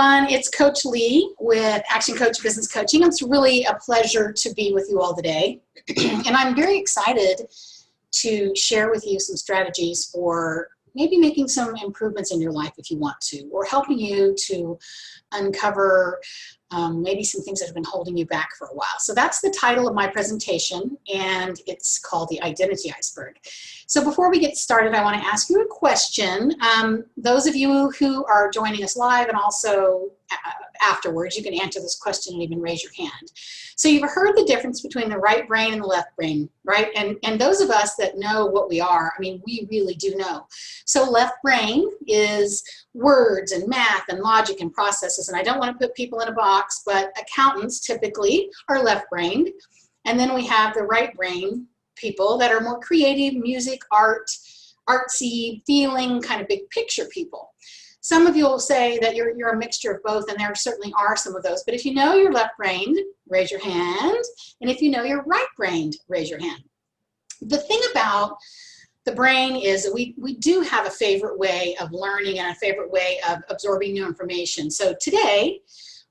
everyone, it's Coach Lee with Action Coach Business Coaching. It's really a pleasure to be with you all today. And I'm very excited to share with you some strategies for maybe making some improvements in your life if you want to, or helping you to uncover maybe some things that have been holding you back for a while. So that's the title of my presentation, and it's called the Identity Iceberg. So before we get started, I want to ask you a question. Those of you who are joining us live and also afterwards, you can answer this question and even raise your hand. So you've heard the difference between the right brain and the left brain, right? And those of us that know what we are, I mean, we really do know. So left brain is words and math and logic and processes. And I don't want to put people in a box, but accountants typically are left-brained. And then we have the right brain people that are more creative, music, art, artsy, feeling, kind of big picture people. Some of you will say that you're a mixture of both, and there certainly are some of those. But if you know you're left-brained, raise your hand. And if you know you're right-brained, raise your hand. The thing about the brain is that we do have a favorite way of learning and a favorite way of absorbing new information. So today,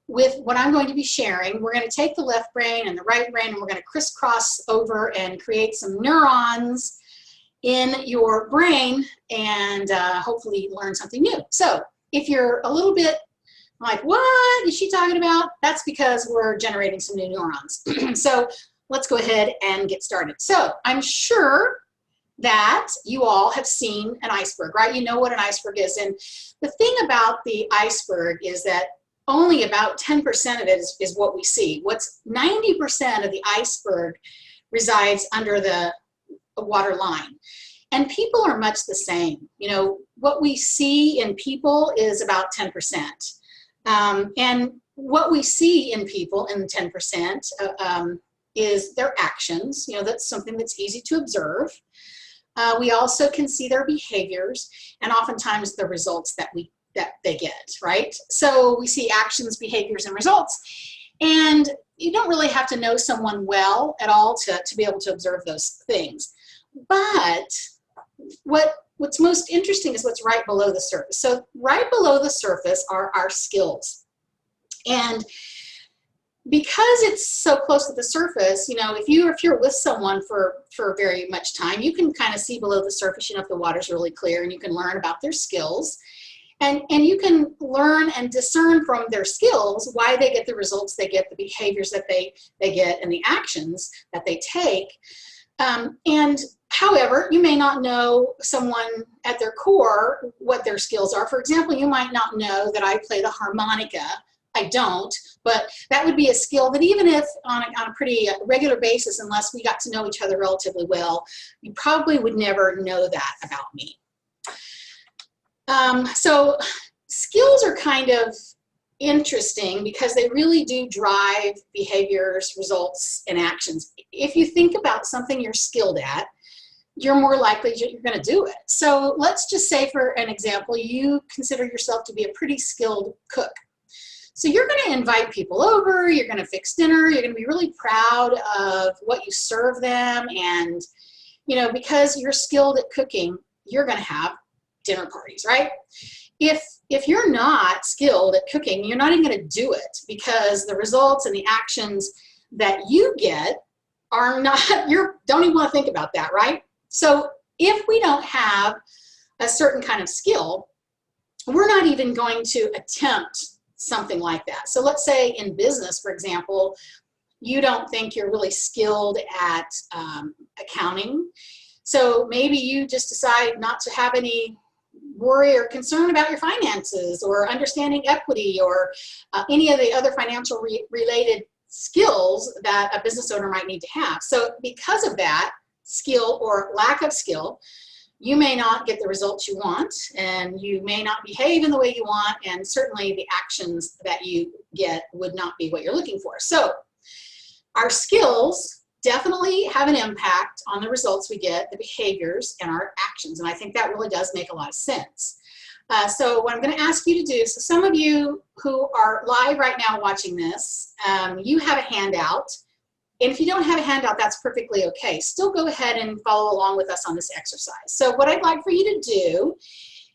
with what I'm going to be sharing, we're going to take the left brain and the right brain, and we're going to crisscross over and create some neurons in your brain and hopefully learn something new. So if you're a little bit like, what is she talking about? That's because we're generating some new neurons. So let's go ahead and get started. So I'm sure that you all have seen an iceberg, right? You know what an iceberg is. And the thing about the iceberg is that only about 10% of it is what we see. What's 90% of the iceberg resides under the water line. And people are much the same. You know, what we see in people is about 10%. And what we see in people in 10% is their actions. You know, that's something that's easy to observe. We also can see their behaviors and oftentimes the results that they get, right? So we see actions, behaviors, and results. And you don't really have to know someone well at all to be able to observe those things. But what's most interesting is what's right below the surface. So right below the surface are our skills. And because it's so close to the surface, you know, if you're with someone for very much time, you can kind of see below the surface, you know, if the water's really clear, and you can learn about their skills. And you can learn and discern from their skills why they get the results they get, the behaviors that they get, and the actions that they take. And however, you may not know someone at their core, what their skills are. For example, you might not know that I play the harmonica. I don't, but that would be a skill that even if on a pretty regular basis, unless we got to know each other relatively well, you probably would never know that about me. So skills are kind of interesting because they really do drive behaviors, results, and actions. If you think about something you're skilled at, you're more likely you're going to do it. So let's just say, for an example, you consider yourself to be a pretty skilled cook. So you're going to invite people over, you're going to fix dinner, you're going to be really proud of what you serve them, and, you know, because you're skilled at cooking, you're going to have dinner parties, right? If you're not skilled at cooking, you're not even going to do it because the results and the actions that you get are not, don't even want to think about that, right? So if we don't have a certain kind of skill, we're not even going to attempt something like that. So let's say in business, for example, you don't think you're really skilled at accounting. So maybe you just decide not to have any worry or concern about your finances or understanding equity or any of the other financial related skills that a business owner might need to have. So because of that skill or lack of skill, you may not get the results you want, and you may not behave in the way you want, and certainly the actions that you get would not be what you're looking for. So our skills definitely have an impact on the results we get, the behaviors, and our actions, and I think that really does make a lot of sense. So what I'm going to ask you to do, so some of you who are live right now watching this, you have a handout. And if you don't have a handout, that's perfectly okay. Still go ahead and follow along with us on this exercise. So what I'd like for you to do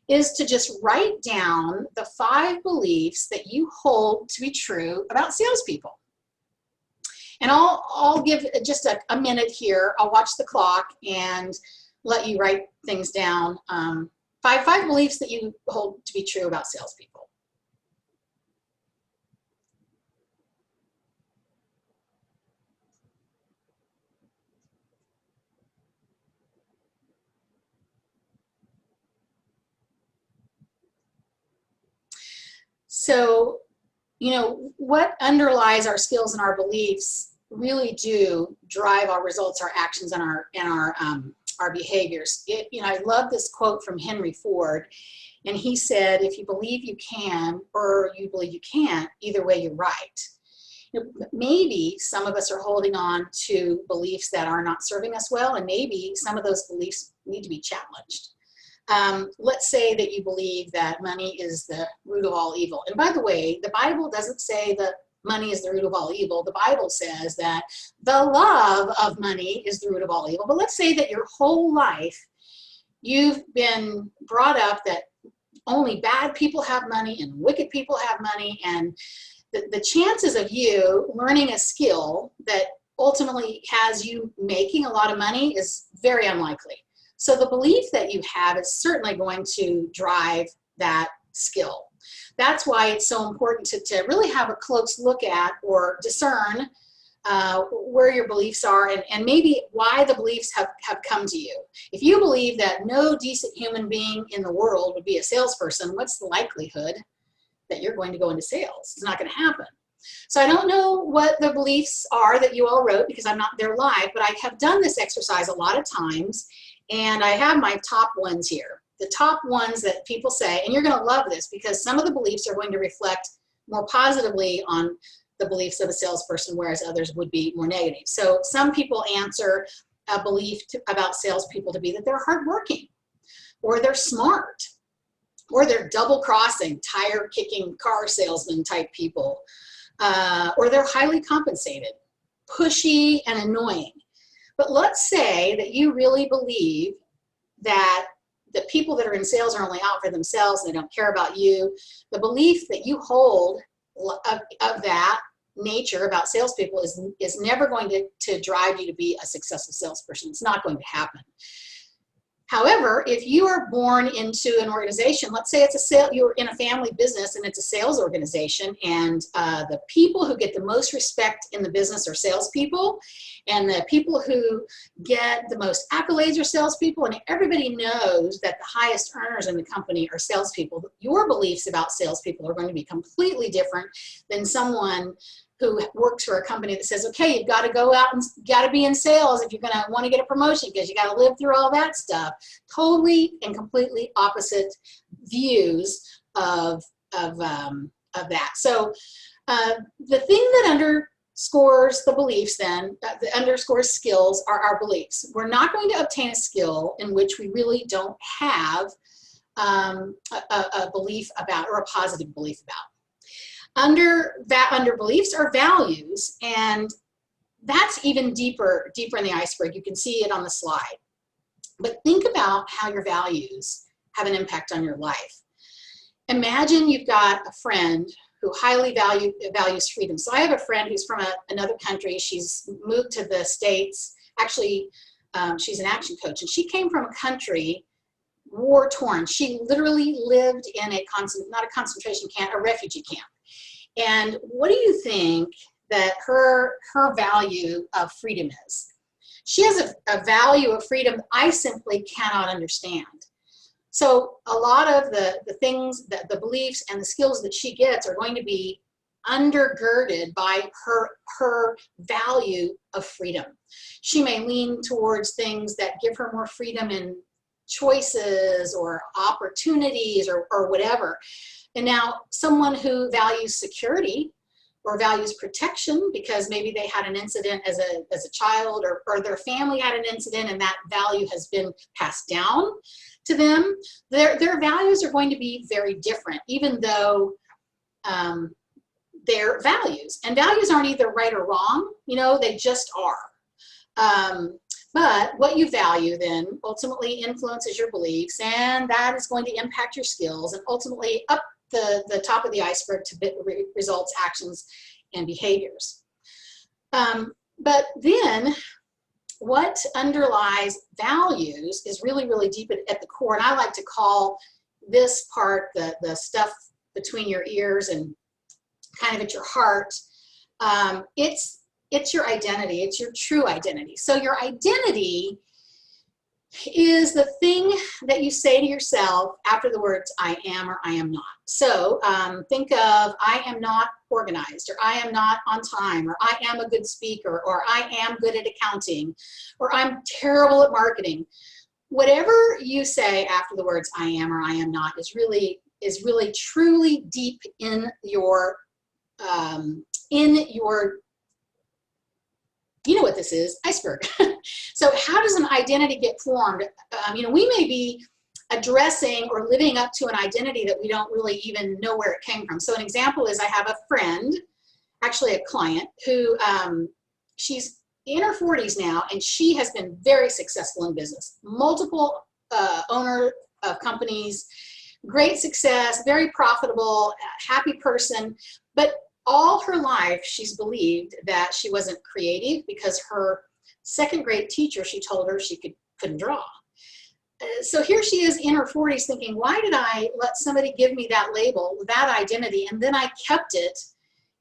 is to just write down the 5 beliefs that you hold to be true about salespeople. And I'll give just a minute here. I'll watch the clock and let you write things down. Five beliefs that you hold to be true about salespeople. So, you know, what underlies our skills and our beliefs really do drive our results, our actions, and our behaviors. You know, I love this quote from Henry Ford, and he said, "If you believe you can or you believe you can't, either way you're right." You know, maybe some of us are holding on to beliefs that are not serving us well, and maybe some of those beliefs need to be challenged. Let's say that you believe that money is the root of all evil. And by the way, the Bible doesn't say that money is the root of all evil. The Bible says that the love of money is the root of all evil. But let's say that your whole life you've been brought up that only bad people have money and wicked people have money, and the chances of you learning a skill that ultimately has you making a lot of money is very unlikely. So the belief that you have is certainly going to drive that skill. That's why it's so important to really have a close look at or discern where your beliefs are and maybe why the beliefs have come to you. If you believe that no decent human being in the world would be a salesperson, what's the likelihood that you're going to go into sales? It's not going to happen. So I don't know what the beliefs are that you all wrote because I'm not there live, but I have done this exercise a lot of times. And I have my top ones here, the top ones that people say, and you're going to love this because some of the beliefs are going to reflect more positively on the beliefs of a salesperson, whereas others would be more negative. So some people answer a belief about salespeople to be that they're hardworking, or they're smart, or they're double-crossing, tire-kicking car salesman type people, or they're highly compensated, pushy, and annoying. But let's say that you really believe that the people that are in sales are only out for themselves, they don't care about you. The belief that you hold of that nature about salespeople is never going to drive you to be a successful salesperson. It's not going to happen. However, if you are born into an organization, let's say you're in a family business and it's a sales organization, and the people who get the most respect in the business are salespeople, and the people who get the most accolades are salespeople, and everybody knows that the highest earners in the company are salespeople. Your beliefs about salespeople are going to be completely different than someone who works for a company that says, okay, you've got to go out and got to be in sales if you're going to want to get a promotion because you got to live through all that stuff. Totally and completely opposite views of that. So the thing that underscores the beliefs then, that underscores skills, are our beliefs. We're not going to obtain a skill in which we really don't have a belief about, or a positive belief about. Under beliefs are values, and that's even deeper in the iceberg. You can see it on the slide. But think about how your values have an impact on your life. Imagine you've got a friend who highly values freedom. So I have a friend who's from another country. She's moved to the States. Actually, she's an action coach, and she came from a country war-torn. She literally lived in not a concentration camp, a refugee camp. And what do you think that her value of freedom is? She has a value of freedom I simply cannot understand. So a lot of the things, the beliefs and the skills that she gets are going to be undergirded by her value of freedom. She may lean towards things that give her more freedom in choices or opportunities or whatever. And now someone who values security or values protection because maybe they had an incident as a child, or their family had an incident and that value has been passed down to them, their values are going to be very different, even though they're values. And values aren't either right or wrong, you know, they just are. But what you value then ultimately influences your beliefs, and that is going to impact your skills and ultimately up the top of the iceberg to results, actions, and behaviors. But then what underlies values is really, really deep at the core. And I like to call this part the stuff between your ears and kind of at your heart. It's your identity. It's your true identity. So your identity is the thing that you say to yourself after the words I am or I am not. So think of I am not organized, or I am not on time, or I am a good speaker, or I am good at accounting, or I'm terrible at marketing. Whatever you say after the words I am or I am not is really truly deep in your you know what this is, iceberg. So how does an identity get formed? We may be addressing or living up to an identity that we don't really even know where it came from. So an example is I have a friend, actually a client, who she's in her 40s now, and she has been very successful in business. Multiple owner of companies, great success, very profitable, happy person, but all her life, she's believed that she wasn't creative because her second grade teacher, she told her she couldn't draw. So here she is in her 40s thinking, why did I let somebody give me that label, that identity, and then I kept it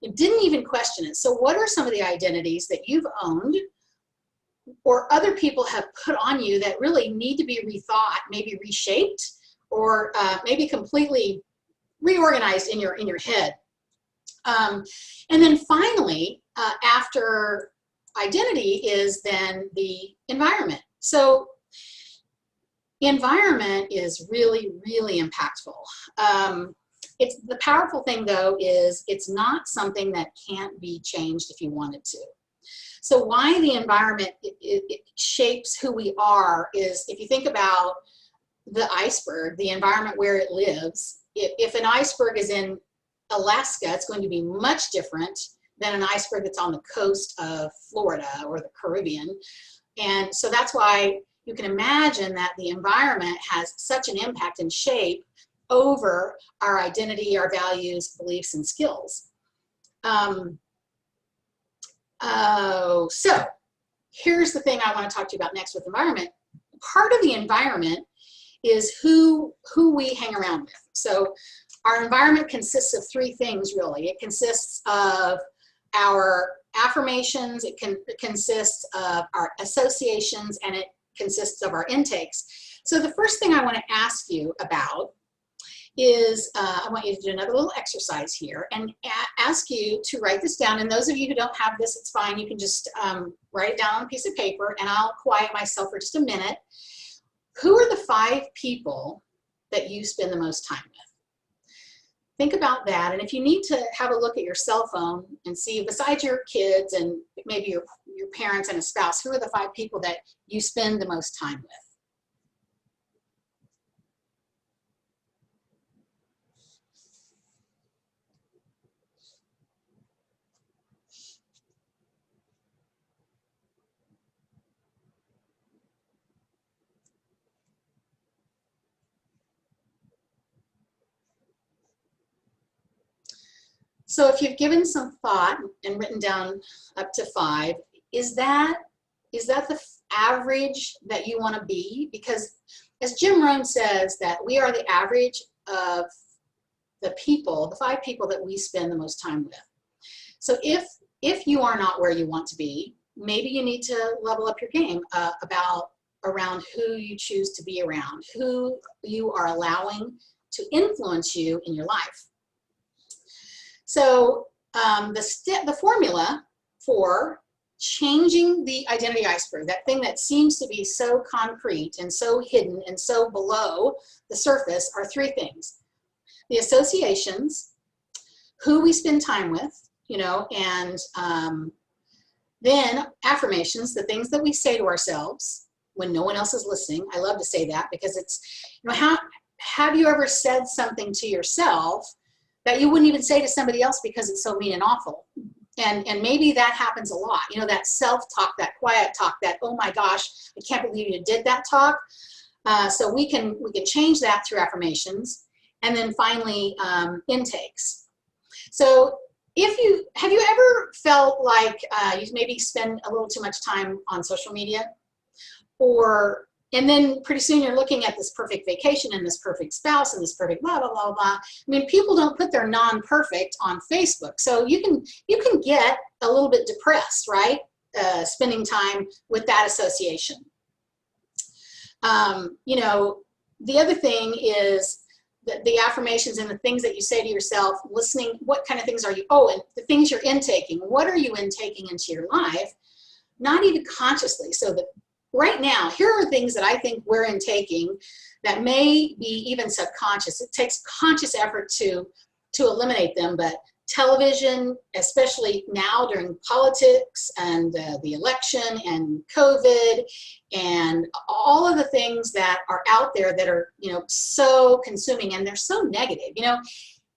and didn't even question it? So what are some of the identities that you've owned or other people have put on you that really need to be rethought, maybe reshaped, or maybe completely reorganized in your head? And then finally, after identity is then the environment. So environment is really, really impactful. It's the powerful thing though is it's not something that can't be changed if you wanted to. So why the environment it shapes who we are is, if you think about the iceberg, the environment where it lives, if an iceberg is in Alaska, it's going to be much different than an iceberg that's on the coast of Florida or the Caribbean. And so that's why you can imagine that the environment has such an impact and shape over our identity, our values, beliefs, and skills. So here's the thing I want to talk to you about next with environment. Part of the environment is who we hang around with. So our environment consists of three things, really. It consists of our affirmations, it consists of our associations, and it consists of our intakes. So the first thing I want to ask you about is, I want you to do another little exercise here and ask you to write this down. And those of you who don't have this, it's fine. You can just write it down on a piece of paper, and I'll quiet myself for just a minute. Who are the 5 people that you spend the most time with? Think about that, and if you need to have a look at your cell phone and see, besides your kids and maybe your parents and a spouse, who are the 5 people that you spend the most time with? So if you've given some thought and written down up to 5, is that the average that you want to be? Because as Jim Rohn says, that we are the average of the 5 people that we spend the most time with. So if you are not where you want to be, maybe you need to level up your game around who you choose to be around, who you are allowing to influence you in your life. So the formula for changing the identity iceberg, that thing that seems to be so concrete and so hidden and so below the surface, are 3 things. The associations, who we spend time with, and then affirmations, the things that we say to ourselves when no one else is listening. I love to say that because it's, have you ever said something to yourself that you wouldn't even say to somebody else because it's so mean and awful? And maybe that happens a lot. You know, that self-talk, that quiet talk, that, oh my gosh, I can't believe you did that talk. So we can change that through affirmations. And then finally, intakes. So have you ever felt like you maybe spend a little too much time on social media? And then pretty soon you're looking at this perfect vacation and this perfect spouse and this perfect blah, blah, blah, blah. I mean, people don't put their non-perfect on Facebook. So you can get a little bit depressed, right? Spending time with that association. You know, the other thing is the affirmations and the things that you say to yourself, listening, what kind of things are you, and the things you're intaking. What are you intaking into your life? Not even consciously. So that right now, here are things that I think we're intaking that may be even subconscious. It takes conscious effort to eliminate them, but television, especially now during politics and the election and COVID and all of the things that are out there that are, you know, so consuming, and they're so negative. You know,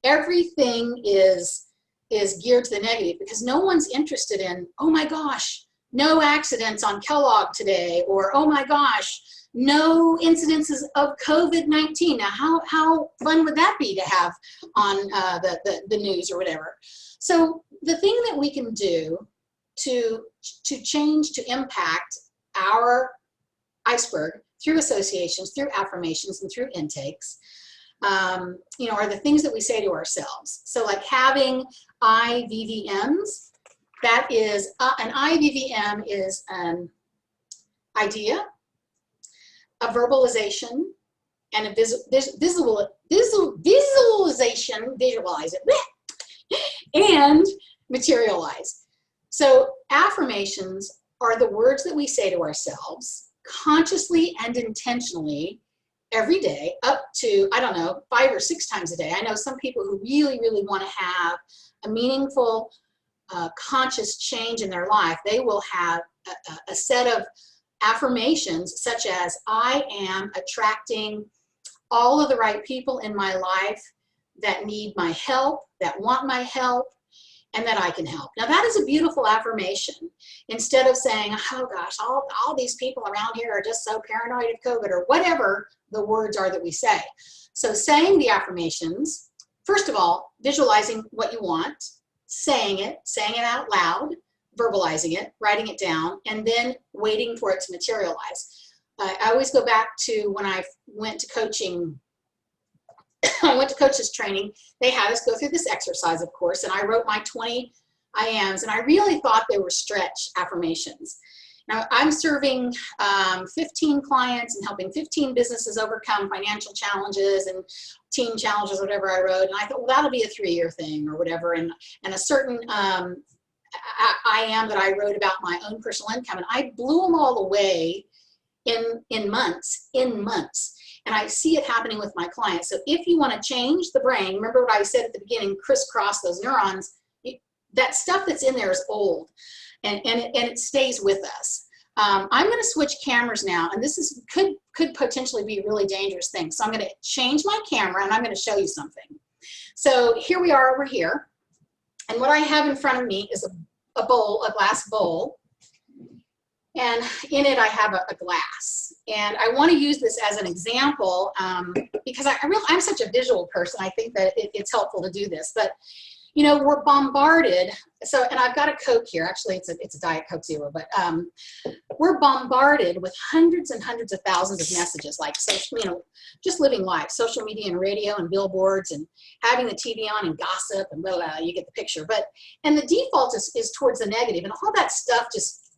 everything is geared to the negative because no one's interested in, oh my gosh, no accidents on Kellogg today, or oh my gosh, no incidences of COVID-19. Now, how fun would that be to have on the news or whatever? So the thing that we can do to change, to impact our iceberg through associations, through affirmations, and through intakes, you know, are the things that we say to ourselves. So like having IVVMs. That is, an IVVM is an idea, a verbalization, and a visualization, visualize it, and materialize. So affirmations are the words that we say to ourselves consciously and intentionally every day, up to, I don't know, 5 or 6 times a day. I know some people who really, really want to have a meaningful conscious change in their life. They will have a set of affirmations such as, I am attracting all of the right people in my life that need my help, that want my help, and that I can help. Now that is a beautiful affirmation. Instead of saying, oh gosh, all these people around here are just so paranoid of COVID, or whatever the words are that we say. So saying the affirmations, first of all, visualizing what you want, saying it out loud, verbalizing it, writing it down, and then waiting for it to materialize. I always go back to when I went to coaching. I went to coaches training. They had us go through this exercise, of course, and I wrote my 20 I ams, and I really thought they were stretch affirmations. Now, I'm serving 15 clients and helping 15 businesses overcome financial challenges and team challenges, whatever I wrote. And I thought, well, that'll be a 3-year thing or whatever. And a certain I am that I wrote about my own personal income. And I blew them all away in months. And I see it happening with my clients. So if you want to change the brain, remember what I said at the beginning, crisscross those neurons, that stuff that's in there is old. And it stays with us. I'm going to switch cameras now, and this could potentially be a really dangerous thing. So I'm going to change my camera, and I'm going to show you something. So here we are over here, and what I have in front of me is a glass bowl, and in it I have a glass. And I want to use this as an example because I'm such a visual person. I think that it's helpful to do this, but you know, we're bombarded. So, and I've got a Coke here. Actually, it's a Diet Coke Zero, but we're bombarded with hundreds and hundreds of thousands of messages, like social, you know, just living life, social media and radio and billboards and having the TV on and gossip and blah, blah, blah, you get the picture. And the default is towards the negative, and all that stuff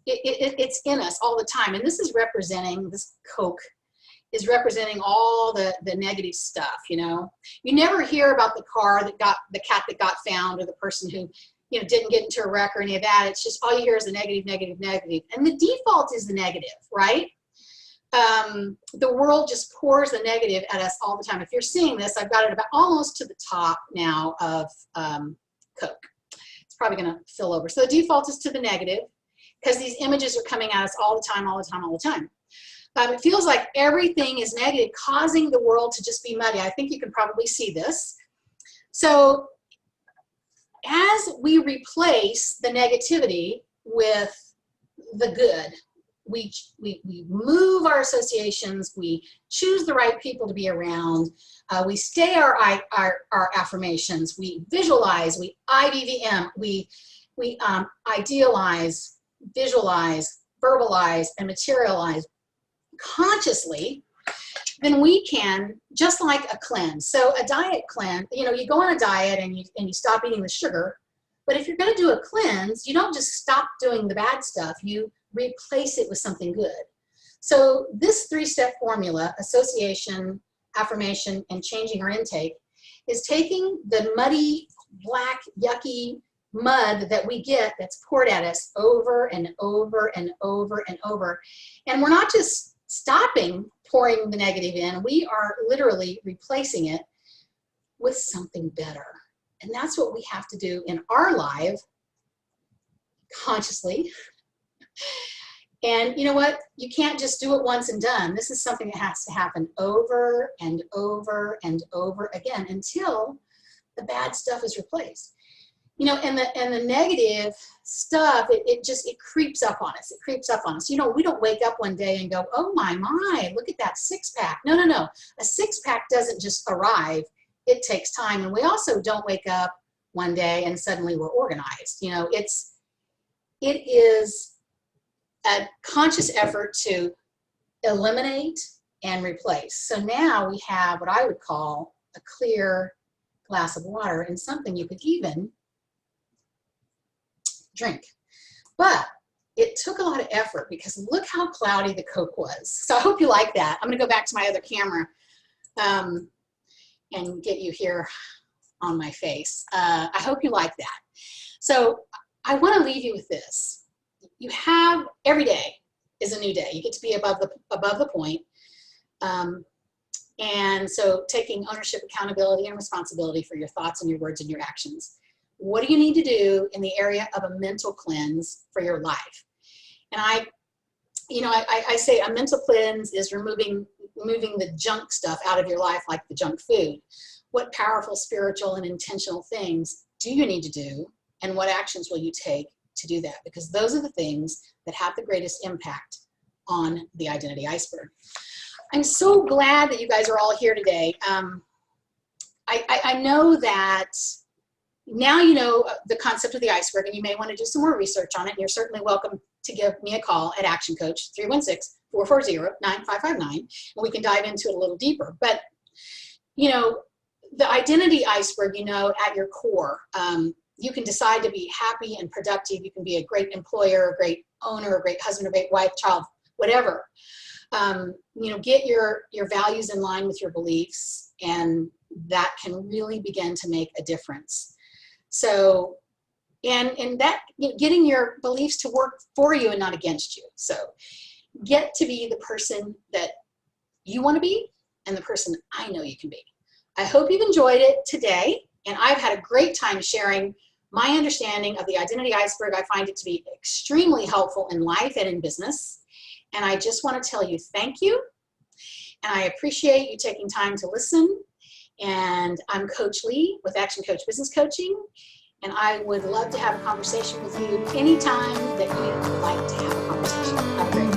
it's in us all the time. And this is representing, this Coke is representing all the negative stuff, you know. You never hear about the cat that got found, or the person who, you know, didn't get into a wreck or any of that. It's just all you hear is the negative, negative, negative. And the default is the negative, right? The world just pours the negative at us all the time. If you're seeing this, I've got it about almost to the top now of Coke. It's probably gonna fill over. So the default is to the negative because these images are coming at us all the time, all the time, all the time. It feels like everything is negative, causing the world to just be muddy. I think you can probably see this. So as we replace the negativity with the good, we move our associations, we choose the right people to be around, we stay our affirmations, we visualize, we IVVM, we idealize, visualize, verbalize, and materialize consciously, then we can, just like a cleanse. So a diet cleanse, you know, you go on a diet and you stop eating the sugar, but if you're going to do a cleanse, you don't just stop doing the bad stuff, you replace it with something good. So this 3-step formula, association, affirmation, and changing our intake, is taking the muddy, black, yucky mud that we get that's poured at us over and over and over and over. And we're not just stopping pouring the negative in, we are literally replacing it with something better. And that's what we have to do in our life, consciously. And you know what? You can't just do it once and done. This is something that has to happen over and over and over again until the bad stuff is replaced. You know, and the negative stuff, it creeps up on us. It creeps up on us. You know, we don't wake up one day and go, oh my, look at that 6-pack. No, no, no. A 6-pack doesn't just arrive. It takes time. And we also don't wake up one day and suddenly we're organized. You know, it is a conscious effort to eliminate and replace. So now we have what I would call a clear glass of water and something you could even drink. But it took a lot of effort because look how cloudy the Coke was. So I hope you like that. I'm going to go back to my other camera and get you here on my face. I hope you like that. So I want to leave you with this. You have, every day is a new day. You get to be above the point. And so taking ownership, accountability, and responsibility for your thoughts and your words and your actions. What do you need to do in the area of a mental cleanse for your life? And I say a mental cleanse is removing the junk stuff out of your life, like the junk food. What powerful, spiritual, and intentional things do you need to do, and what actions will you take to do that? Because those are the things that have the greatest impact on the identity iceberg. I'm so glad that you guys are all here today. I know that now you know the concept of the iceberg, and you may want to do some more research on it. And you're certainly welcome to give me a call at Action Coach, 316-440-9559, and we can dive into it a little deeper. But, you know, the identity iceberg, you know, at your core, you can decide to be happy and productive. You can be a great employer, a great owner, a great husband, a great wife, child, whatever. You know, get your values in line with your beliefs, and that can really begin to make a difference. So, and that, you know, getting your beliefs to work for you and not against you. So get to be the person that you want to be and the person I know you can be. I hope you've enjoyed it today, and I've had a great time sharing my understanding of the identity iceberg. I find it to be extremely helpful in life and in business. And I just want to tell you thank you. And I appreciate you taking time to listen. And I'm Coach Lee with Action Coach Business Coaching. And I would love to have a conversation with you anytime that you would like to have a conversation. Have a great day.